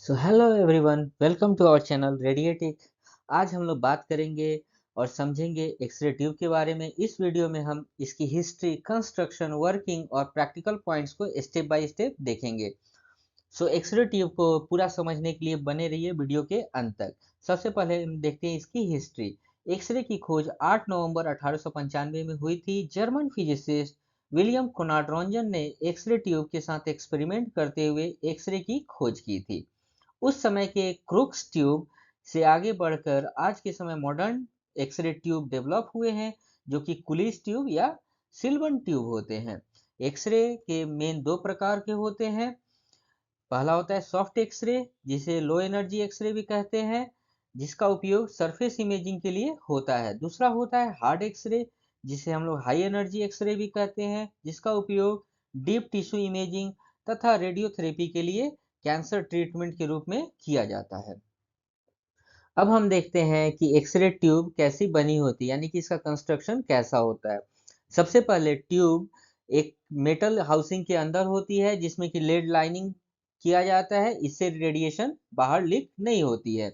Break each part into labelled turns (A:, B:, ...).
A: So hello everyone, welcome to our channel Radiatic. आज हम लोग बात करेंगे और समझेंगे एक्सरे ट्यूब के बारे में। इस वीडियो में हम इसकी हिस्ट्री, कंस्ट्रक्शन, वर्किंग और प्रैक्टिकल पॉइंट्स को स्टेप बाय स्टेप देखेंगे। सो एक्सरे ट्यूब को पूरा समझने के लिए बने रहिए वीडियो के अंत तक। सबसे पहले हम देखते हैं इसकी हिस्ट्री। एक्सरे की खोज 8 नवंबर 1895 में हुई थी। जर्मन फिजिसिस्ट विलियम कोनार्ड रॉन्जन ने एक्सरे ट्यूब के साथ एक्सपेरिमेंट करते हुए एक्सरे की खोज की थी। उस समय के क्रूक्स ट्यूब से आगे बढ़कर आज के समय मॉडर्न एक्सरे ट्यूब डेवलप हुए हैं, जो कि कुलिस ट्यूब या सिल्वन ट्यूब होते हैं। एक्सरे के मेन दो प्रकार के होते हैं। पहला होता है सॉफ्ट एक्सरे, जिसे लो एनर्जी एक्सरे भी कहते हैं, जिसका उपयोग सरफेस इमेजिंग के लिए होता है। दूसरा होता है हार्ड एक्सरे, जिसे हम लोग हाई एनर्जी एक्सरे भी कहते हैं, जिसका उपयोग डीप टिश्यू इमेजिंग तथा रेडियोथेरेपी के लिए कैंसर ट्रीटमेंट के रूप में किया जाता है। अब हम देखते हैं कि एक्सरे ट्यूब कैसी बनी होती है, यानी कि इसका कंस्ट्रक्शन कैसा होता है। सबसे पहले ट्यूब एक मेटल हाउसिंग के अंदर होती है, जिसमें कि लेड लाइनिंग किया जाता है। इससे रेडिएशन बाहर लीक नहीं होती है।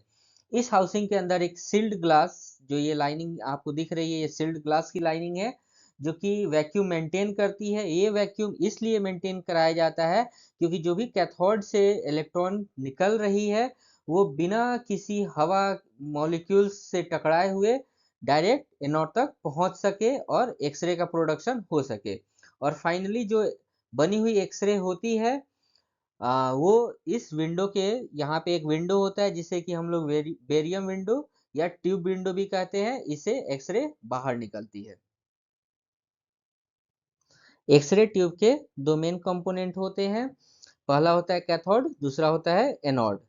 A: इस हाउसिंग के अंदर एक सील्ड ग्लास, जो ये लाइनिंग आपको दिख रही है, ये सील्ड ग्लास की लाइनिंग है, जो कि वैक्यूम मेंटेन करती है। ये वैक्यूम इसलिए मेंटेन कराया जाता है क्योंकि जो भी कैथोड से इलेक्ट्रॉन निकल रही है, वो बिना किसी हवा मॉलिक्यूल्स से टकराए हुए डायरेक्ट एनोड तक पहुंच सके और एक्सरे का प्रोडक्शन हो सके। और फाइनली जो बनी हुई एक्सरे होती है, वो इस विंडो के यहाँ पे एक विंडो होता है, जिसे कि हम लोग बेरियम विंडो या ट्यूब विंडो भी कहते हैं। इससे एक्सरे बाहर निकलती है। एक्सरे ट्यूब के दो मेन कंपोनेंट होते हैं। पहला होता है कैथोड, दूसरा होता है एनोड।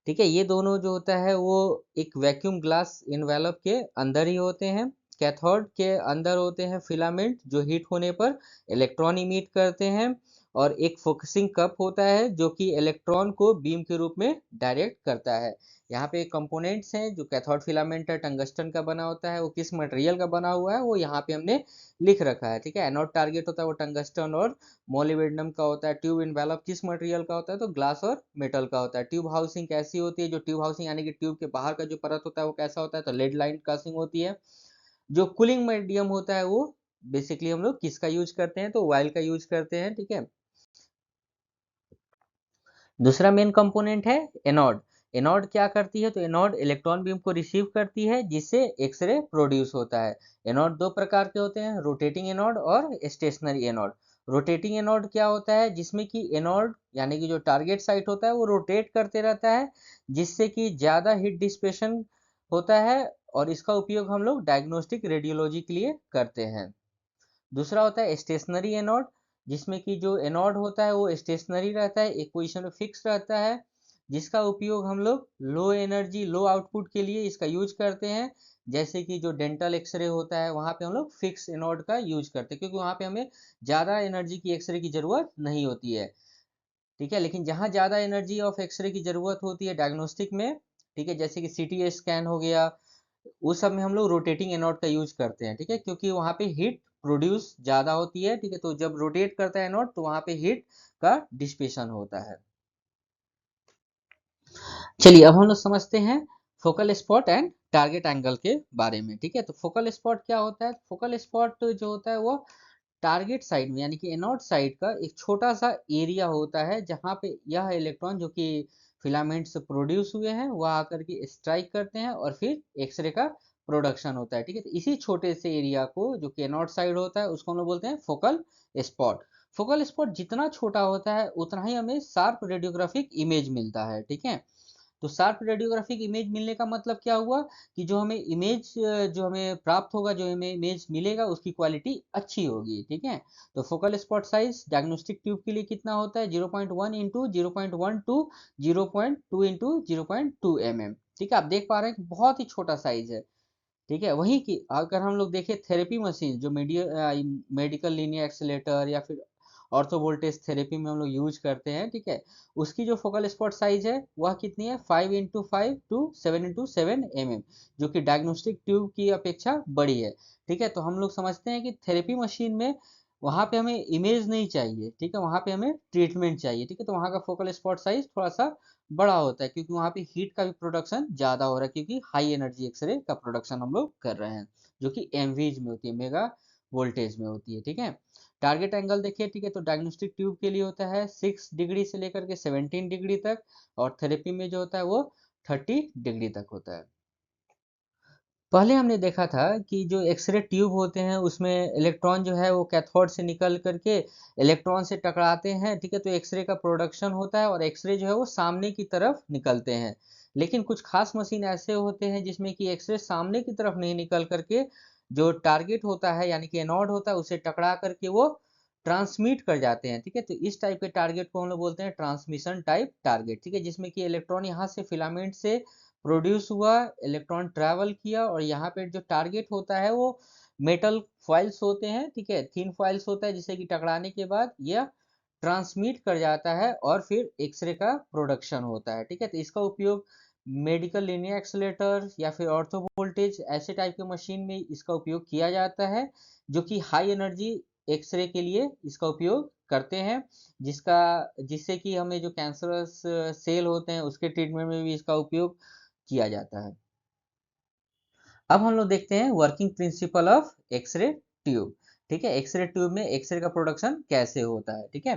A: ठीक है, ये दोनों जो होता है वो एक वैक्यूम ग्लास इनवेलप के अंदर ही होते हैं। कैथोड के अंदर होते हैं फिलामेंट, जो हीट होने पर इलेक्ट्रॉन इमिट करते हैं, और एक फोकसिंग कप होता है, जो कि इलेक्ट्रॉन को बीम के रूप में डायरेक्ट करता है। यहाँ पे कंपोनेंट्स हैं। जो कैथोड फिलामेंट है टंगस्टन का बना होता है, वो किस मटेरियल का बना हुआ है वो यहाँ पे हमने लिख रखा है। ठीक है, एनोड टारगेट होता है वो टंगस्टन और मोलिब्डेनम का होता है। ट्यूब इनवेलप किस मटेरियल का होता है, तो ग्लास और मेटल का होता है। ट्यूब हाउसिंग कैसी होती है, जो ट्यूब हाउसिंग यानी कि ट्यूब के बाहर का जो परत होता है वो कैसा होता है, तो लेड लाइन कास्टिंग होती है। जो कूलिंग मीडियम होता है वो बेसिकली हम लोग किसका यूज करते हैं, तो ऑयल का यूज करते हैं। ठीक है, दूसरा मेन कंपोनेंट है एनोड। एनोड क्या करती है, तो एनोड इलेक्ट्रॉन बीम को रिसीव करती है, जिससे एक्सरे प्रोड्यूस होता है। एनोड दो प्रकार के होते हैं, रोटेटिंग एनोड और स्टेशनरी एनोड। रोटेटिंग एनोड क्या होता है, जिसमें कि एनोड यानी कि जो टारगेट साइट होता है वो रोटेट करते रहता है, जिससे कि ज़्यादा हीट डिसिपेशन होता है, और इसका उपयोग हम लोग डायग्नोस्टिक रेडियोलॉजी के लिए करते हैं। दूसरा होता है स्टेशनरी एनोड, जिसमें कि जो एनोड होता है वो स्टेशनरी रहता है, एक पोजीशन में फिक्स रहता है, जिसका उपयोग हम लोग लो एनर्जी लो आउटपुट के लिए इसका यूज करते हैं। जैसे कि जो डेंटल एक्सरे होता है, वहाँ पे हम लोग फिक्स एनोड का यूज करते हैं, क्योंकि वहाँ पे हमें ज़्यादा एनर्जी की एक्सरे की ज़रूरत नहीं होती है। ठीक है, लेकिन जहाँ ज़्यादा एनर्जी ऑफ एक्सरे की ज़रूरत होती है डायग्नोस्टिक में, ठीक है, जैसे कि सीटी स्कैन हो गया, उस सब में हम लोग रोटेटिंग एनोड का यूज करते हैं। ठीक है, क्योंकि वहाँ पे हीट प्रोड्यूस ज़्यादा होती है। ठीक है, तो जब रोटेट करता है एनोड, तो वहाँ पे हीट का डिसिपेशन होता है। चलिए, अब हम लोग समझते हैं focal spot and target angle के बारे में। ठीक है, तो फोकल स्पॉट क्या होता है, फोकल स्पॉट जो होता है वो टारगेट साइड में यानी कि एनोड साइड का एक छोटा सा एरिया होता है, जहाँ पे यह इलेक्ट्रॉन जो कि फिलामेंट से प्रोड्यूस हुए हैं वह आकर के स्ट्राइक करते हैं, और फिर एक्सरे का प्रोडक्शन होता है। ठीक है, तो इसी छोटे से एरिया को, जो कि एनोड साइड होता है, उसको हम लोग बोलते हैं फोकल स्पॉट। फोकल स्पॉट जितना छोटा होता है उतना ही हमें शार्प रेडियोग्राफिक इमेज मिलता है। ठीक है, तो शार्प रेडियोग्राफिक इमेज मिलने का मतलब क्या हुआ, कि जो हमें इमेज जो हमें प्राप्त होगा, जो हमें इमेज मिलेगा, उसकी क्वालिटी अच्छी होगी। ठीक है, तो focal spot size diagnostic tube के लिए कितना होता है, 0.1 इंटू 0.1 टू 0.2 इंटू 0.2 mm। ठीक है, आप देख पा रहे हैं कि बहुत ही छोटा साइज है। ठीक है, वही कि अगर हम लोग देखें थेरेपी मशीन, जो मेडिकल लीनियर एक्सीलेटर या फिर ऑर्थो वोल्टेज थेरेपी में हम लोग यूज करते हैं, ठीक है, उसकी जो फोकल स्पॉट साइज है वह कितनी है, 5 इंटू 5 टू 7 इंटू 7 mm, जो कि डायग्नोस्टिक ट्यूब की अपेक्षा बड़ी है। ठीक है, तो हम लोग समझते हैं कि थेरेपी मशीन में वहाँ पे हमें इमेज नहीं चाहिए। ठीक है, वहाँ पे हमें ट्रीटमेंट चाहिए। ठीक है, तो वहाँ का फोकल स्पॉट साइज थोड़ा सा बड़ा होता है, क्योंकि वहाँ पे हीट का भी प्रोडक्शन ज़्यादा हो रहा है, क्योंकि हाई एनर्जी एक्सरे का प्रोडक्शन हम लोग कर रहे हैं, जो कि एमवीज में होती है, मेगा वोल्टेज में होती है। ठीक है, टारगेट एंगल देखिए, ठीक है, तो डायग्नोस्टिक ट्यूब के लिए होता है 6 डिग्री से लेकर के 17 डिग्री तक, और थेरेपी में जो होता है वो 30 डिग्री तक होता है। पहले हमने देखा था कि जो एक्सरे ट्यूब होते हैं उसमें इलेक्ट्रॉन जो है वो कैथोड से निकल करके इलेक्ट्रॉन से टकराते हैं, ठीक है, तो एक्सरे का प्रोडक्शन होता है और एक्सरे जो है वो सामने की तरफ निकलते हैं। लेकिन कुछ खास मशीन ऐसे होते हैं जिसमें कि एक्सरे सामने की तरफ नहीं निकल करके जो टारगेट होता है यानी कि एनोड होता है उसे टकरा करके वो ट्रांसमिट कर जाते हैं। ठीक है, तो इस टाइप के टारगेट को हम लोग बोलते हैं ट्रांसमिशन टाइप टारगेट। ठीक है, जिसमें कि इलेक्ट्रॉन यहाँ से फिलामेंट से प्रोड्यूस हुआ, इलेक्ट्रॉन ट्रैवल किया, और यहाँ पे जो टारगेट होता है वो मेटल फॉइल्स होते हैं, ठीक है, थिन फॉइल्स होता है, जिसे कि टकराने के बाद यह ट्रांसमिट कर जाता है और फिर एक्सरे का प्रोडक्शन होता है। ठीक है, तो इसका उपयोग मेडिकल लीनियर एक्सीलेटर या फिर ऑर्थो वोल्टेज ऐसे टाइप के मशीन में इसका उपयोग किया जाता है, जो कि हाई एनर्जी एक्सरे के लिए इसका उपयोग करते हैं, जिसका जिससे कि हमें जो कैंसरस सेल होते हैं उसके ट्रीटमेंट में भी इसका उपयोग किया जाता है। अब हम लोग देखते हैं working principle of x-ray tube. ठीक है, एक्सरे ट्यूब में एक्सरे का प्रोडक्शन कैसे होता है। ठीक है,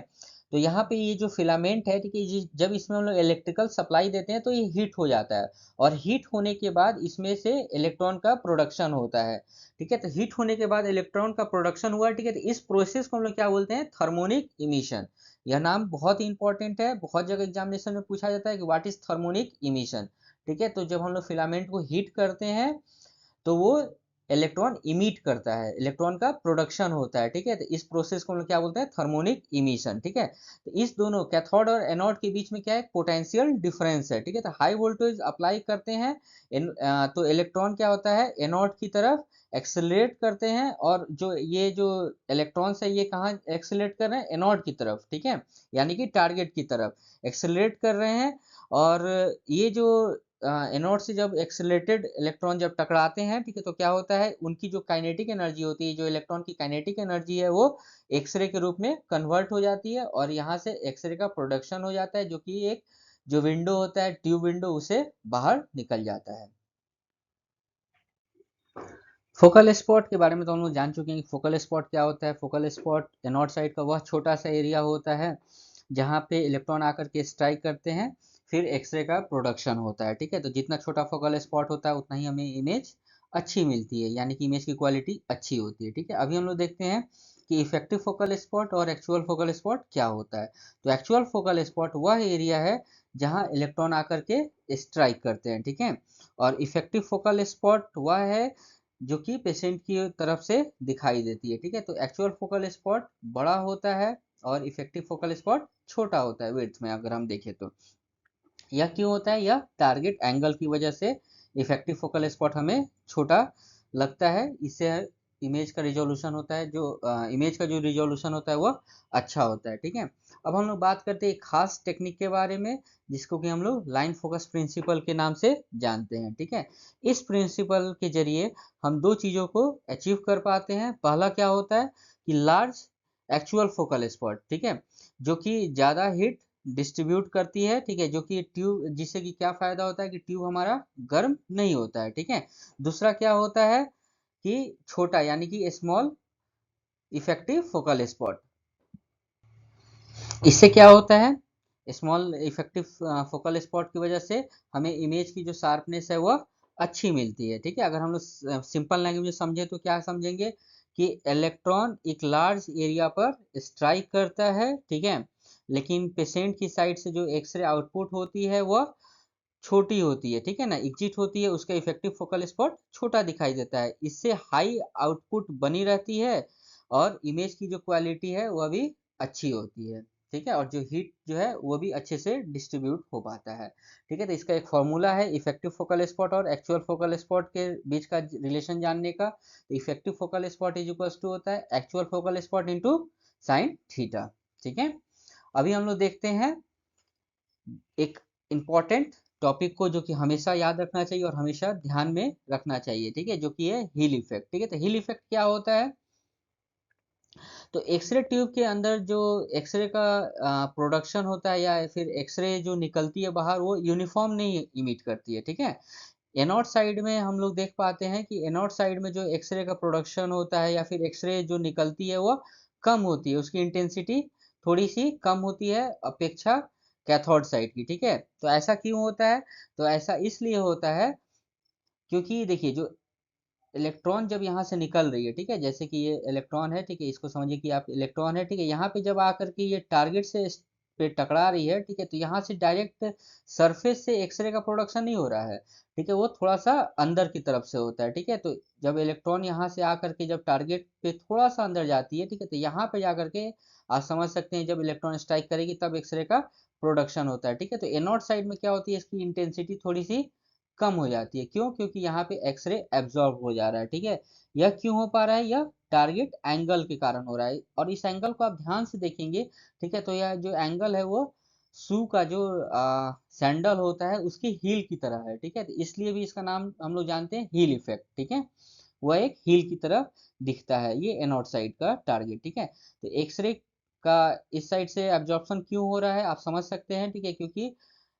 A: तो यहाँ पे ये जो फिलामेंट है, ठीक है, जब इसमें हम लोग इलेक्ट्रिकल सप्लाई देते हैं तो ये हीट हो जाता है, और हीट होने के बाद इसमें से इलेक्ट्रॉन का प्रोडक्शन होता है। ठीक है, तो हीट होने के बाद इलेक्ट्रॉन का प्रोडक्शन हुआ, ठीक है, तो इस प्रोसेस को हम लोग क्या बोलते हैं, थर्मोनिक इमिशन। यह नाम बहुत ही इंपॉर्टेंट है, बहुत जगह एग्जामिनेशन में पूछा जाता है कि व्हाट इज थर्मोनिक इमिशन। ठीक है, तो जब हम लोग फिलामेंट को हीट करते हैं तो वो इलेक्ट्रॉन इमिट करता है, इलेक्ट्रॉन का प्रोडक्शन होता है। ठीक है, तो इस प्रोसेस को हम लोग क्या बोलते हैं, थर्मोनिक इमिशन। ठीक है, तो इस दोनों कैथोड और एनोड के बीच में क्या है, पोटेंशियल डिफरेंस है। ठीक है, तो हाई वोल्टेज अप्लाई करते हैं तो इलेक्ट्रॉन क्या होता है, एनोड की तरफ एक्सेलरेट करते हैं, और ये जो इलेक्ट्रॉन्स है ये कहाँ एक्सेलरेट कर रहे हैं, एनोड की तरफ। ठीक है, यानी कि टारगेट की तरफ एक्सेलरेट कर रहे हैं। और ये जो एनोड से जब एक्सेलरेटेड इलेक्ट्रॉन जब टकराते हैं, ठीक है, तो क्या होता है, उनकी जो काइनेटिक एनर्जी होती है, जो इलेक्ट्रॉन की काइनेटिक एनर्जी है, वो एक्सरे के रूप में कन्वर्ट हो जाती है, और यहाँ से एक्सरे का प्रोडक्शन हो जाता है, जो कि एक जो विंडो होता है, ट्यूब विंडो, उसे बाहर निकल जाता है। फोकल स्पॉट के बारे में तो हम लोग जान चुके हैं कि फोकल स्पॉट क्या होता है। फोकल स्पॉट एनोड साइड का वह छोटा सा एरिया होता है जहाँ पे इलेक्ट्रॉन आकर के स्ट्राइक करते हैं, फिर एक्सरे का प्रोडक्शन होता है। ठीक है, तो जितना छोटा फोकल स्पॉट होता है उतना ही हमें इमेज अच्छी मिलती है, यानी कि इमेज की क्वालिटी अच्छी होती है। ठीक है, अभी हम लोग देखते हैं कि इफेक्टिव फोकल स्पॉट और एक्चुअल फोकल स्पॉट क्या होता है। तो एक्चुअल फोकल स्पॉट वह एरिया है जहाँ इलेक्ट्रॉन आकर के स्ट्राइक करते हैं। ठीक है, और इफेक्टिव फोकल स्पॉट वह है जो कि पेशेंट की तरफ से दिखाई देती है। ठीक है, तो एक्चुअल फोकल स्पॉट बड़ा होता है और इफेक्टिव फोकल स्पॉट छोटा होता है विड्थ में, अगर हम देखें तो। यह क्यों होता है, यह टारगेट एंगल की वजह से इफेक्टिव फोकल स्पॉट हमें छोटा लगता है। इससे इमेज का रिजोल्यूशन होता है, जो इमेज का जो रिजोल्यूशन होता है वह अच्छा होता है। ठीक है, अब हम लोग बात करते हैं एक खास टेक्निक के बारे में, जिसको कि हम लोग लाइन फोकस प्रिंसिपल के नाम से जानते हैं। ठीक है, इस प्रिंसिपल के जरिए हम दो चीज़ों को अचीव कर पाते हैं। पहला क्या होता है कि लार्ज एक्चुअल फोकल स्पॉट, ठीक है, जो कि ज़्यादा हिट डिस्ट्रीब्यूट करती है। ठीक है, जो कि ट्यूब, जिससे कि क्या फायदा होता है कि ट्यूब हमारा गर्म नहीं होता है। ठीक है, दूसरा क्या होता है कि छोटा, यानी कि स्मॉल इफेक्टिव फोकल स्पॉट। इससे क्या होता है, स्मॉल इफेक्टिव फोकल स्पॉट की वजह से हमें इमेज की जो शार्पनेस है वह अच्छी मिलती है। ठीक है, अगर हम लोग सिंपल लैंग्वेज में समझे तो क्या समझेंगे कि इलेक्ट्रॉन एक लार्ज एरिया पर स्ट्राइक करता है, ठीक है, लेकिन पेशेंट की साइड से जो एक्सरे आउटपुट होती है वह छोटी होती है। ठीक है ना, एग्जिट होती है, उसका इफेक्टिव फोकल स्पॉट छोटा दिखाई देता है। इससे हाई आउटपुट बनी रहती है और इमेज की जो क्वालिटी है वह भी अच्छी होती है। ठीक है, और जो हीट जो है वो भी अच्छे से डिस्ट्रीब्यूट हो पाता है। ठीक है, तो इसका एक फॉर्मूला है इफेक्टिव फोकल स्पॉट और एक्चुअल फोकल स्पॉट के बीच का रिलेशन जानने का। Effective focal spot is equal to होता है actual focal spot into sine theta. ठीक है, अभी हम लोग देखते हैं एक इम्पॉर्टेंट टॉपिक को, जो कि हमेशा याद रखना चाहिए और हमेशा ध्यान में रखना चाहिए। ठीक है, जो कि है हिल इफेक्ट। ठीक है, तो हिल इफेक्ट क्या होता है, तो एक्सरे ट्यूब के अंदर जो एक्सरे का प्रोडक्शन होता है या फिर एक्सरे जो निकलती है बाहर, वो यूनिफॉर्म नहीं इमिट करती है, ठीक है। एनोड साइड में हम लोग देख पाते हैं कि एनोड साइड में जो एक्सरे का प्रोडक्शन होता है या फिर एक्सरे जो निकलती है वो कम होती है, उसकी इंटेंसिटी थोड़ी सी कम होती है अपेक्षा कैथोड साइड की, ठीक है। तो ऐसा क्यों होता है? तो ऐसा इसलिए होता है क्योंकि देखिए, जो इलेक्ट्रॉन जब यहाँ से निकल रही है, ठीक है, जैसे कि ये इलेक्ट्रॉन है, ठीक है, इसको समझिए कि आप इलेक्ट्रॉन है, ठीक है, यहाँ पे जब आकर के ये टारगेट से पे टकरा रही है, ठीक है, तो यहाँ से डायरेक्ट सरफेस से एक्सरे का प्रोडक्शन नहीं हो रहा है, ठीक है, वो थोड़ा सा अंदर की तरफ से होता है, ठीक है। तो जब इलेक्ट्रॉन यहाँ से आकर के जब टारगेट पे थोड़ा सा अंदर जाती है, ठीक है, तो यहाँ पे जाकर के आप समझ सकते हैं जब इलेक्ट्रॉन स्ट्राइक करेगी तब एक्सरे का प्रोडक्शन होता है, ठीक है। तो एनोड साइड में क्या होती है, इसकी इंटेंसिटी थोड़ी सी कम हो जाती है। क्यों? क्योंकि यहाँ पे एक्सरे एब्जॉर्ब हो जा रहा है, ठीक है। यह क्यों हो पा रहा है? यह टारगेट एंगल के कारण हो रहा है, और इस एंगल को आप ध्यान से देखेंगे, ठीक है, तो यह जो एंगल है वो शू का जो सैंडल होता है उसकी हील की तरह है, ठीक है। तो इसलिए भी इसका नाम हम लोग जानते हैं हील इफेक्ट, ठीक है। वह एक हील की तरह दिखता है, ये एनोड साइड का टारगेट, ठीक है। तो एक्सरे का इस साइड से एब्जॉर्प्शन क्यों हो रहा है आप समझ सकते हैं, ठीक है, क्योंकि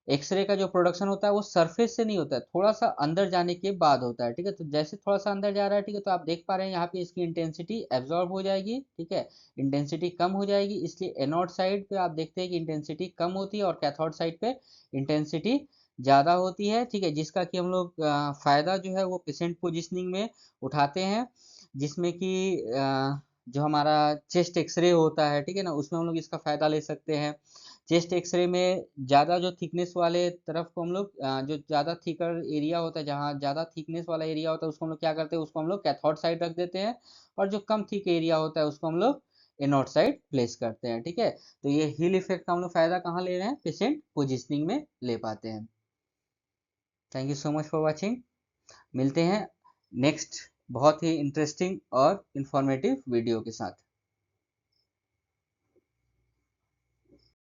A: एक्सरे का जो प्रोडक्शन होता है वो सरफेस से नहीं होता है, थोड़ा सा अंदर जाने के बाद होता है, ठीक है। तो जैसे थोड़ा सा अंदर जा रहा है, ठीक है, तो आप देख पा रहे हैं यहाँ पे इसकी इंटेंसिटी एब्जॉर्ब हो जाएगी, ठीक है, इंटेंसिटी कम हो जाएगी, इसलिए एनोड साइड पे आप देखते हैं कि इंटेंसिटी कम होती है और कैथोड साइड पे इंटेंसिटी ज़्यादा होती है, ठीक है, जिसका कि हम लोग फायदा जो है वो पेशेंट पोजिशनिंग में उठाते हैं, जिसमें कि जो हमारा चेस्ट एक्सरे होता है, ठीक है ना, उसमें हम लोग इसका फायदा ले सकते हैं। चेस्ट एक्सरे में ज़्यादा जो थिकनेस वाले तरफ को हम लोग जो ज़्यादा थिकर एरिया होता है, जहाँ ज़्यादा थिकनेस वाला एरिया होता है, उसको हम लोग क्या करते हैं, उसको हम लोग कैथोड साइड रख देते हैं, और जो कम थिक एरिया होता है उसको हम लोग एनोड साइड प्लेस करते हैं, ठीक है। तो ये हिल इफेक्ट का हम लोग फायदा कहाँ ले रहे हैं? पेशेंट पोजिशनिंग में ले पाते हैं। Thank you so much for watching. मिलते हैं नेक्स्ट बहुत ही इंटरेस्टिंग और इंफॉर्मेटिव वीडियो के साथ।